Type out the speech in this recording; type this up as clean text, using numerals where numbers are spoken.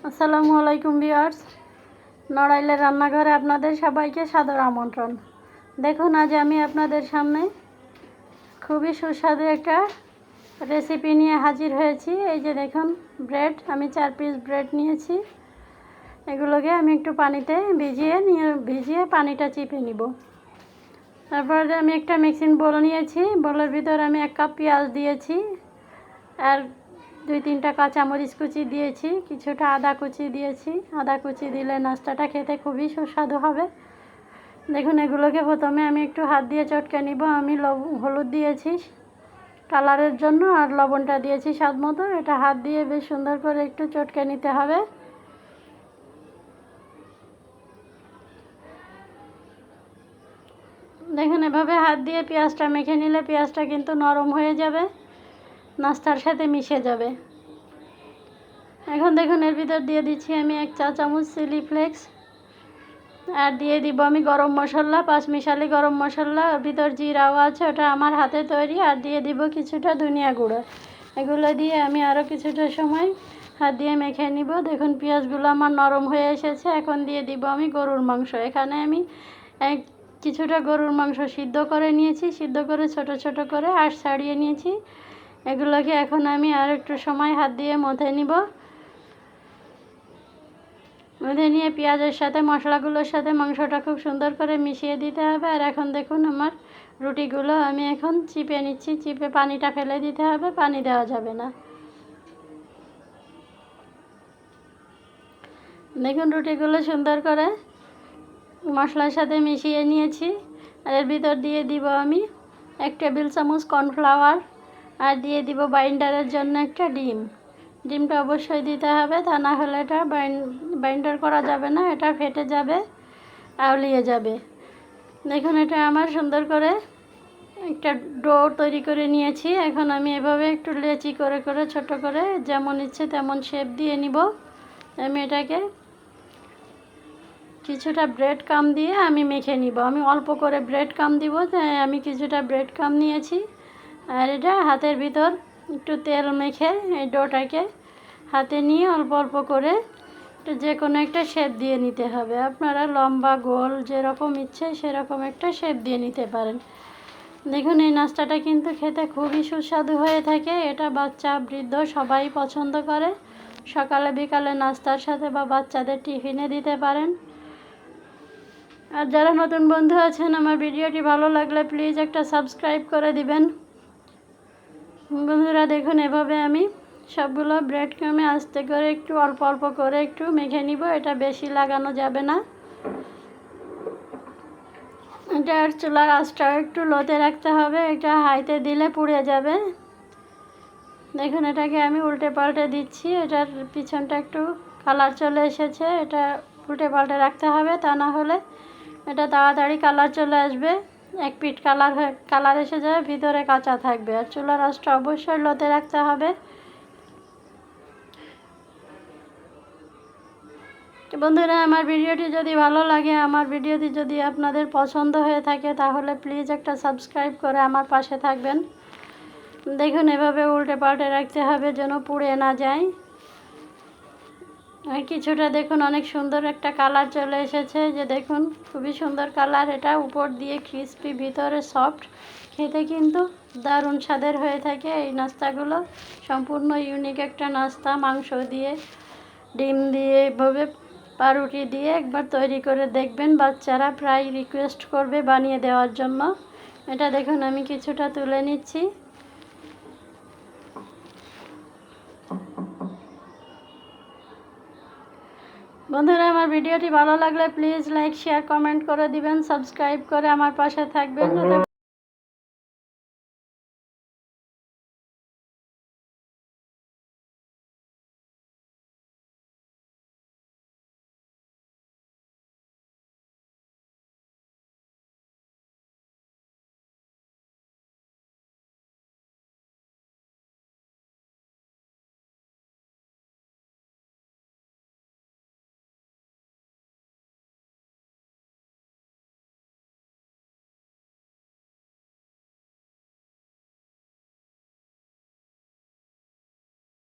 আসসালামু আলাইকুম ভিউয়ার্স, নড়াইলের রান্নাঘরে আপনাদের সবাইকে সাদর আমন্ত্রণ। দেখুন, আজ আমি আপনাদের সামনে খুবই সুস্বাদু একটা রেসিপি নিয়ে হাজির হয়েছি। এই যে দেখুন, ব্রেড, আমি 4 পিস ব্রেড নিয়েছি। এগুলোকে আমি একটু পানিতে ভিজিয়ে পানিটা চিপে নিব। তারপরে আমি একটা মিক্সিং বোল নিয়েছি। বোলের ভিতর আমি 1 কাপ পেঁয়াজ দিয়েছি, আর 2-3টা কাঁচামরিচ কুচি দিয়েছি, কিছুটা আদা কুচি দিয়েছি। আদা কুচি দিলে নাস্তাটা খেতে খুবই সুস্বাদু হবে। দেখুন, এগুলোকে প্রথমে আমি একটু হাত দিয়ে চটকে নিব। আমি হলুদ দিয়েছি কালারের জন্য, আর লবণটা দিয়েছি স্বাদ মতো। এটা হাত দিয়ে বেশ সুন্দর করে একটু চটকে নিতে হবে। দেখুন, এভাবে হাত দিয়ে পেঁয়াজটা মেখে নিলে পেঁয়াজটা কিন্তু নরম হয়ে যাবে, নাস্তার সাথে মিশে যাবে। এখন দেখুন, এর ভিতর দিয়ে দিচ্ছি আমি 1 চা চামচ চিলি ফ্লেক্স, আর দিয়ে দিব আমি গরম মশলা, 5 মিশালি গরম মশলা। ওর ভিতর জিরাও আছে, ওটা আমার হাতে তৈরি। আর দিয়ে দিব কিছুটা ধনিয়া গুঁড়ো। এগুলো দিয়ে আমি আরও কিছুটা সময় হাত দিয়ে মেখে নিব। দেখুন, পেঁয়াজগুলো আমার নরম হয়ে এসেছে। এখন দিয়ে দিব আমি গরুর মাংস। এখানে আমি কিছুটা গরুর মাংস সিদ্ধ করে নিয়েছি, সিদ্ধ করে ছোট ছোট করে আঁশ ছাড়িয়ে নিয়েছি। এগুলোকে এখন আমি আর একটু সময় হাত দিয়ে মথে নিব। মধ্যে নিয়ে পেঁয়াজের সাথে মশলাগুলোর সাথে মাংসটা খুব সুন্দর করে মিশিয়ে দিতে হবে। আর এখন দেখুন, আমার রুটিগুলো আমি এখন চিপে নিচ্ছি। চিপে পানিটা ফেলে দিতে হবে, পানি দেওয়া যাবে না। দেখুন, রুটিগুলো সুন্দর করে মশলার সাথে মিশিয়ে নিয়েছি। আর এর ভিতর দিয়ে দিব আমি 1 টেবিল চামচ কর্নফ্লাওয়ার, আর দিয়ে দিব বাইন্ডারের জন্য একটা ডিম। ডিমটা অবশ্যই দিতে হবে, তা না হলে এটা বাইন্ডার করা যাবে না, এটা ফেটে যাবে, আউলিয়ে যাবে। দেখুন, এটা আমার সুন্দর করে একটা ডো তৈরি করে নিয়েছি। এখন আমি এভাবে একটু লেচি করে করে ছোট করে যেমন ইচ্ছে তেমন শেপ দিয়ে নিব। আমি এটাকে কিছুটা ব্রেড কাম দিয়ে আমি মেখে নিব। আমি অল্প করে ব্রেড কাম দিব, তাই আমি কিছুটা ব্রেড কাম নিয়েছি। আর এটা হাতের ভিতর একটু তেল মেখে এই ডোটাকে হাতে নিয়ে অল্প অল্প করে যে কোনো একটা শেপ দিয়ে নিতে হবে। আপনারা লম্বা গোল যেরকম ইচ্ছে সেরকম একটা শেপ দিয়ে নিতে পারেন। দেখুন, এই নাস্তাটা কিন্তু খেতে খুবই সুস্বাদু হয়ে থাকে। এটা বাচ্চা বৃদ্ধ সবাই পছন্দ করে। সকালে বিকালে নাস্তার সাথে বা বাচ্চাদের টিফিনে দিতে পারেন। আর যারা নতুন বন্ধু আছেন, আমার ভিডিওটি ভালো লাগলে প্লিজ একটা সাবস্ক্রাইব করে দিবেন। বন্ধুরা দেখুন, এভাবে আমি সবগুলো ব্রেড ক্রামে আস্তে করে একটু অল্প অল্প করে একটু মেখে নিব। এটা বেশি লাগানো যাবে না। এটা আর চুলার আঁচটাও একটু লোতে রাখতে হবে, এটা হাইতে দিলে পুড়ে যাবে। দেখুন, এটাকে আমি উল্টে পাল্টে দিচ্ছি। এটার পিছনটা একটু কালার চলে এসেছে, এটা উল্টে পাল্টে রাখতে হবে, তা না হলে এটা তাড়াতাড়ি কালার চলে আসবে। এক পিঠ কালার এসে যাবে, ভিতরে কাঁচা থাকবে। আর চুলার আঁচটা অবশ্যই লোতে রাখতে হবে। বন্ধুরা, আমার ভিডিওটি যদি ভালো লাগে, আমার ভিডিওটি যদি আপনাদের পছন্দ হয়ে থাকে, তাহলে প্লিজ একটা সাবস্ক্রাইব করে আমার পাশে থাকবেন। দেখুন, এভাবে উল্টে পাল্টে রাখতে হবে যেন পুড়ে না যায়। আর কিছুটা দেখুন, অনেক সুন্দর একটা কালার চলে এসেছে। যে দেখুন, খুবই সুন্দর কালার। এটা উপর দিয়ে ক্রিস্পি, ভিতরে সফট, খেতে কিন্তু দারুণ স্বাদের হয়ে থাকে। এই নাস্তাগুলো সম্পূর্ণ ইউনিক একটা নাস্তা। মাংস দিয়ে, ডিম দিয়ে, এভাবে পাউরুটি দিয়ে একবার তৈরি করে দেখবেন। বাচ্চারা প্রায় রিকোয়েস্ট করবে বানিয়ে দেওয়ার জন্য। এটা দেখুন, আমি কিছুটা তুলে নিচ্ছি। বন্ধুরা, আমার ভিডিওটি ভালো লাগলে প্লিজ লাইক, শেয়ার, কমেন্ট করে দিবেন। সাবস্ক্রাইব করে আমার পাশে থাকবেন।